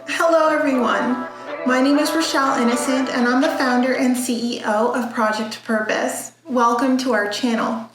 Hello everyone, my name is Rochelle Innocent and I'm the founder and CEO of Project Purpose. Welcome to our channel.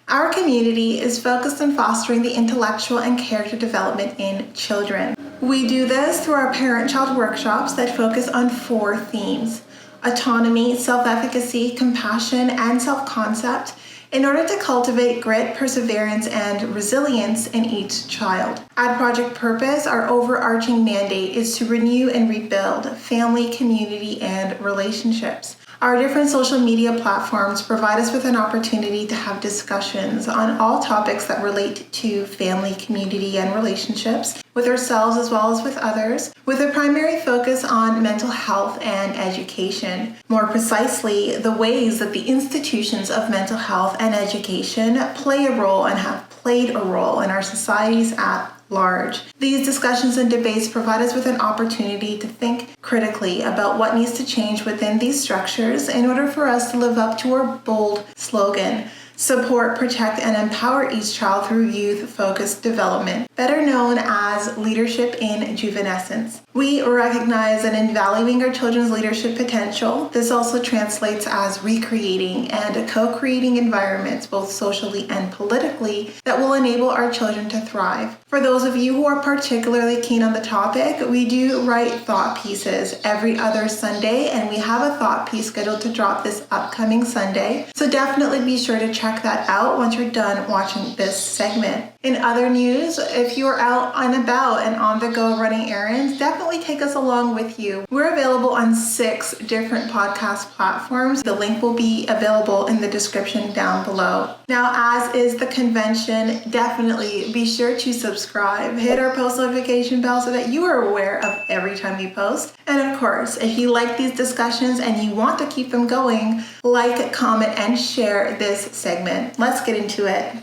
Our community is focused on fostering the intellectual and character development in children. We do this through our parent-child workshops that focus on 4 themes: autonomy, self-efficacy, compassion, and self-concept, in order to cultivate grit, perseverance, and resilience in each child. At Project Purpose, our overarching mandate is to renew and rebuild family, community, and relationships. Our different social media platforms provide us with an opportunity to have discussions on all topics that relate to family, community, and relationships with ourselves as well as with others, with a primary focus on mental health and education. More precisely, the ways that the institutions of mental health and education play a role and have played a role in our societies at large. These discussions and debates provide us with an opportunity to think critically about what needs to change within these structures in order for us to live up to our bold slogan: support, protect, and empower each child through youth-focused development, better known as leadership in juvenescence. We recognize that in valuing our children's leadership potential, this also translates as recreating and co-creating environments, both socially and politically, that will enable our children to thrive. For those of you who are particularly keen on the topic, we do write thought pieces every other Sunday, and we have a thought piece scheduled to drop this upcoming Sunday. So definitely be sure to check that out once you're done watching this segment. In other news, if you're out and about and on the go running errands, definitely take us along with you. We're available on 6 different podcast platforms. The link will be available in the description down below. Now, as is the convention, definitely be sure to subscribe, hit our post notification bell so that you are aware of every time we post. And of course, if you like these discussions and you want to keep them going, like, comment, and share this segment. Let's get into it.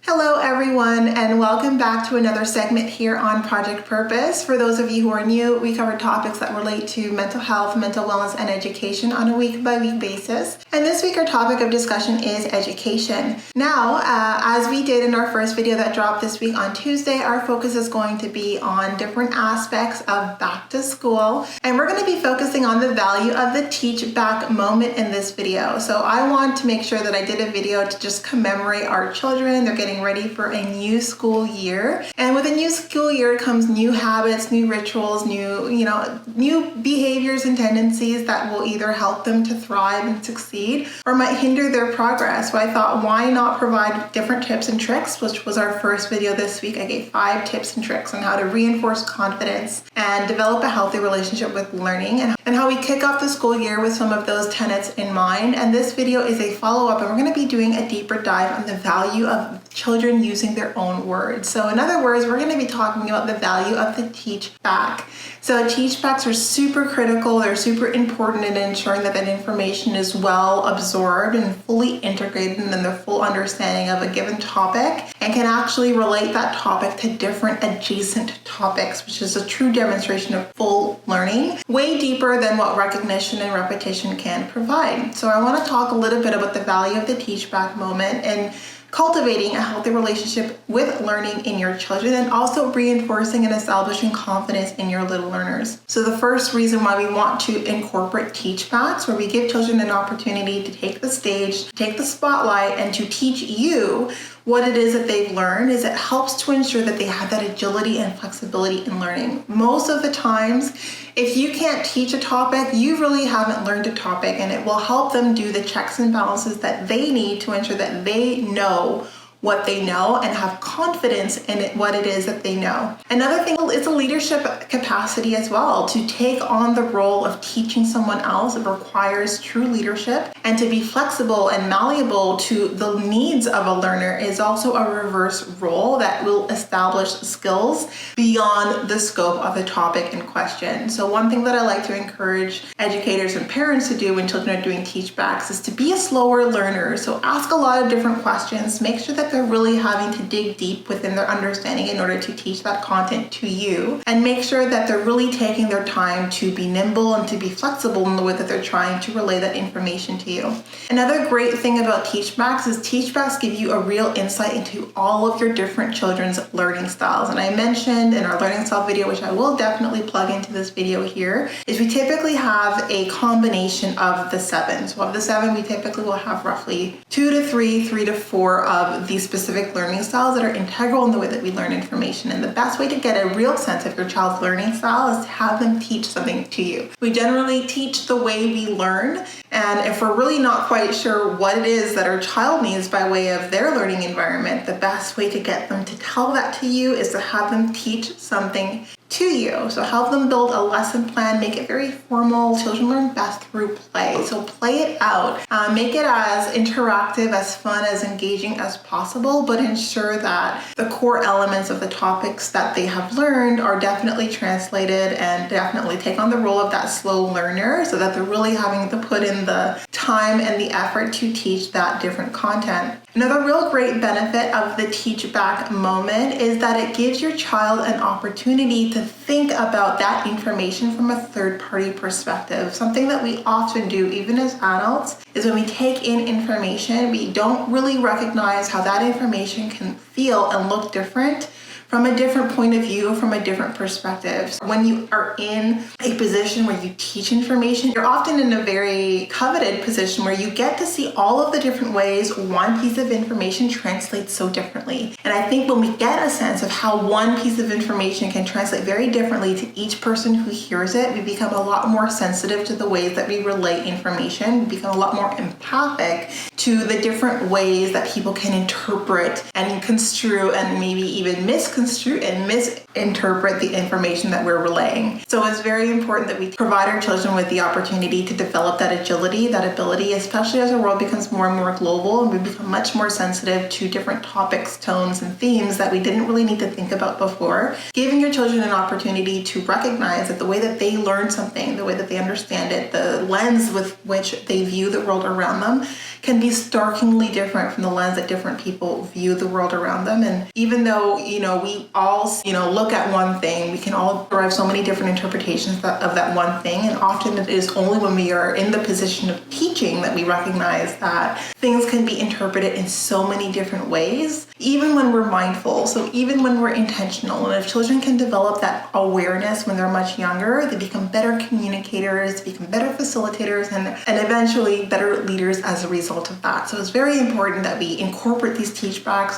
Hello everyone, and welcome back to another segment here on Project Purpose. For those of you who are new, we cover topics that relate to mental health, mental wellness, and education on a week-by-week basis. And this week our topic of discussion is education. Now, as we did in our first video that dropped this week on Tuesday, our focus is going to be on different aspects of back to school. And we're going to be focusing on the value of the teach back moment in this video. So I want to make sure that I did a video to just commemorate our children. They're getting ready for a new school year. And with a new school year comes new habits, new rituals, new behaviors and tendencies that will either help them to thrive and succeed or might hinder their progress. So I thought, why not provide different tips and tricks, which was our first video this week. I gave 5 tips and tricks on how to reinforce confidence and develop a healthy relationship with learning, and how we kick off the school year with some of those tenets in mind. And this video is a follow-up, and we're going to be doing a deeper dive on the value of children using their own words. So in other words, we're going to be talking about the value of the teach back. So teach backs are super critical. They're super important in ensuring that that information is well absorbed and fully integrated in the full understanding of a given topic, and can actually relate that topic to different adjacent topics, which is a true demonstration of full learning, way deeper than what recognition and repetition can provide. So I want to talk a little bit about the value of the teach back moment and cultivating a healthy relationship with learning in your children, and also reinforcing and establishing confidence in your little learners. So the first reason why we want to incorporate teach backs, where we give children an opportunity to take the stage, take the spotlight, and to teach you what it is that they've learned, is it helps to ensure that they have that agility and flexibility in learning. Most of the times, if you can't teach a topic, you really haven't learned a topic, and it will help them do the checks and balances that they need to ensure that they know what they know and have confidence in what it is that they know. Another thing is a leadership capacity as well. To take on the role of teaching someone else, it requires true leadership, and to be flexible and malleable to the needs of a learner is also a reverse role that will establish skills beyond the scope of the topic in question. So one thing that I like to encourage educators and parents to do when children are doing teach backs is to be a slower learner. So ask a lot of different questions, make sure that they're really having to dig deep within their understanding in order to teach that content to you, and make sure that they're really taking their time to be nimble and to be flexible in the way that they're trying to relay that information to you. Another great thing about Teachbacks is Teachbacks give you a real insight into all of your different children's learning styles. And I mentioned in our learning style video, which I will definitely plug into this video here, is we typically have a combination of the 7. So of the 7, we typically will have roughly 2 to 3, 3 to 4 of these specific learning styles that are integral in the way that we learn information. And the best way to get a real sense of your child's learning style is to have them teach something to you. We generally teach the way we learn, and if we're really not quite sure what it is that our child needs by way of their learning environment, the best way to get them to tell that to you is to have them teach something to you. So help them build a lesson plan, make it very formal. Children learn best through play. So play it out, make it as interactive, as fun, as engaging as possible, but ensure that the core elements of the topics that they have learned are definitely translated, and definitely take on the role of that slow learner so that they're really having to put in the time and the effort to teach that different content. Another real great benefit of the Teach Back moment is that it gives your child an opportunity to think about that information from a third-party perspective. Something that we often do, even as adults, is when we take in information, we don't really recognize how that information can feel and look different from a different point of view, from a different perspective. So when you are in a position where you teach information, you're often in a very coveted position where you get to see all of the different ways one piece of information translates so differently. And I think when we get a sense of how one piece of information can translate very differently to each person who hears it, we become a lot more sensitive to the ways that we relay information. We become a lot more empathic to the different ways that people can interpret and construe and maybe even misconstrue and misinterpret the information that we're relaying. So it's very important that we provide our children with the opportunity to develop that agility, that ability, especially as our world becomes more and more global and we become much more sensitive to different topics, tones, and themes that we didn't really need to think about before. Giving your children an opportunity to recognize that the way that they learn something, the way that they understand it, the lens with which they view the world around them can be starkly different from the lens that different people view the world around them. And even though, we all, look at one thing, we can all derive so many different interpretations of that one thing. And often it is only when we are in the position of teaching that we recognize that things can be interpreted in so many different ways, even when we're mindful. So even when we're intentional, and if children can develop that awareness when they're much younger, they become better communicators, become better facilitators, and eventually better leaders as a result of that. So it's very important that we incorporate these Teachbacks.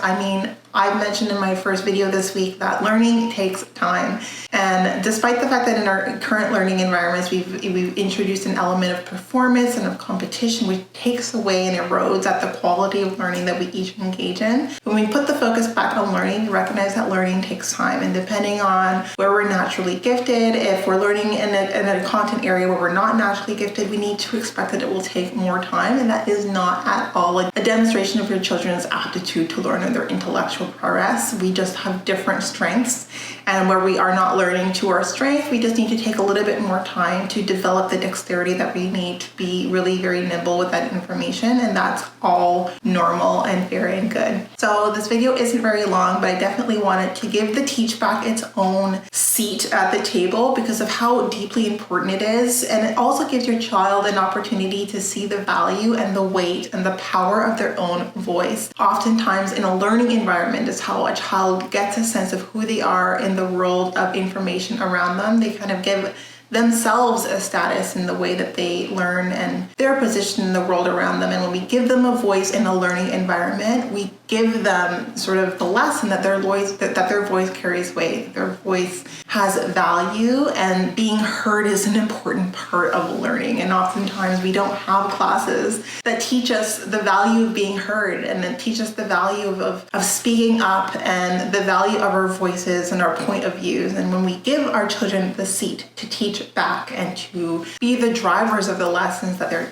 I mentioned in my first video this week that learning takes time. And despite the fact that in our current learning environments, we've introduced an element of performance and of competition, which takes away and erodes at the quality of learning that we each engage in. When we put the focus back on learning, we recognize that learning takes time. And depending on where we're naturally gifted, if we're learning in a content area where we're not naturally gifted, we need to expect that it will take more time. And that is not at all a demonstration of your children's aptitude to learn or their intellectual progress. We just have different strengths, and where we are not learning to our strength, we just need to take a little bit more time to develop the dexterity that we need to be really very nimble with that information, and that's all normal and fair and good. So this video isn't very long, but I definitely wanted to give the Teachback its own seat at the table because of how deeply important it is, and it also gives your child an opportunity to see the value and the weight and the power of their own voice. Oftentimes in a learning environment is how a child gets a sense of who they are in the world of information around them. They kind of give themselves a status in the way that they learn and their position in the world around them. And when we give them a voice in a learning environment, we give them sort of the lesson that their voice carries weight, their voice has value, and being heard is an important part of learning. And oftentimes we don't have classes that teach us the value of being heard and that teach us the value of speaking up and the value of our voices and our point of views. And when we give our children the seat to teach back and to be the drivers of the lessons that they're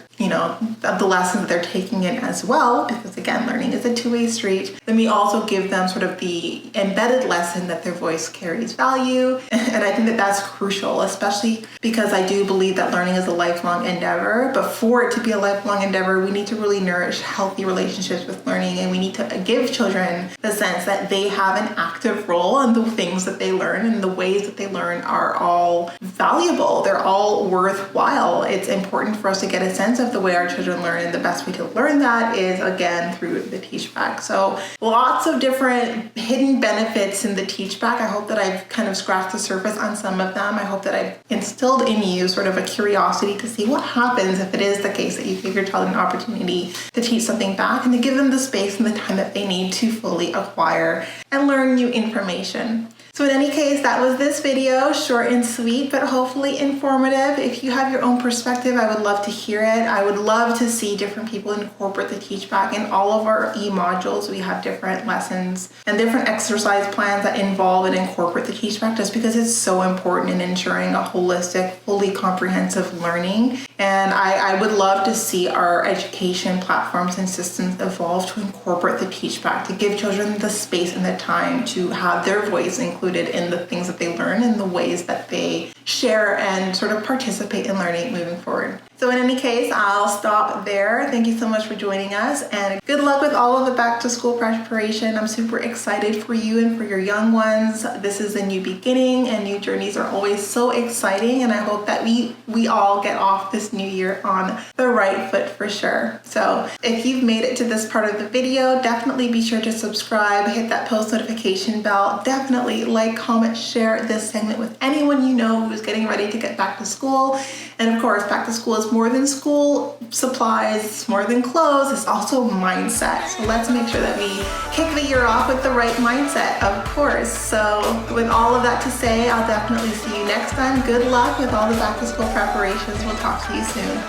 taking in as well, because again, learning is a two-way street, then we also give them sort of the embedded lesson that their voice carries value And I think that that's crucial, especially because I do believe that learning is a lifelong endeavor. But for it to be a lifelong endeavor, we need to really nourish healthy relationships with learning. And we need to give children the sense that they have an active role in the things that they learn, and the ways that they learn are all valuable. They're all worthwhile. It's important for us to get a sense of the way our children learn. And the best way to learn that is, again, through the Teach Back. So lots of different hidden benefits in the Teach Back. I hope that I've kind of scratched the surface on some of them. I hope that I've instilled in you sort of a curiosity to see what happens if it is the case that you give your child an opportunity to teach something back, and to give them the space and the time that they need to fully acquire and learn new information. So in any case, that was this video, short and sweet, but hopefully informative. If you have your own perspective, I would love to hear it. I would love to see different people incorporate the Teach Back in all of our e-modules. We have different lessons and different exercise plans that involve and incorporate the Teach Back, just because it's so important in ensuring a holistic, fully comprehensive learning. And I would love to see our education platforms and systems evolve to incorporate the Teach Back, to give children the space and the time to have their voice included in the things that they learn and the ways that they share and sort of participate in learning moving forward. So in any case, I'll stop there. Thank you so much for joining us, and good luck with all of the back to school preparation. I'm super excited for you and for your young ones. This is a new beginning, and new journeys are always so exciting, and I hope that we all get off this new year on the right foot for sure. So if you've made it to this part of the video, definitely be sure to subscribe, hit that post notification bell, definitely like, comment, share this segment with anyone you know who's getting ready to get back to school. And of course, back to school is more than school supplies, it's more than clothes, it's also mindset. So let's make sure that we kick the year off with the right mindset, of course. So with all of that to say, I'll definitely see you next time. Good luck with all the back to school preparations. We'll talk to you soon.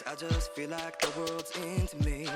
I just feel like the world's into me.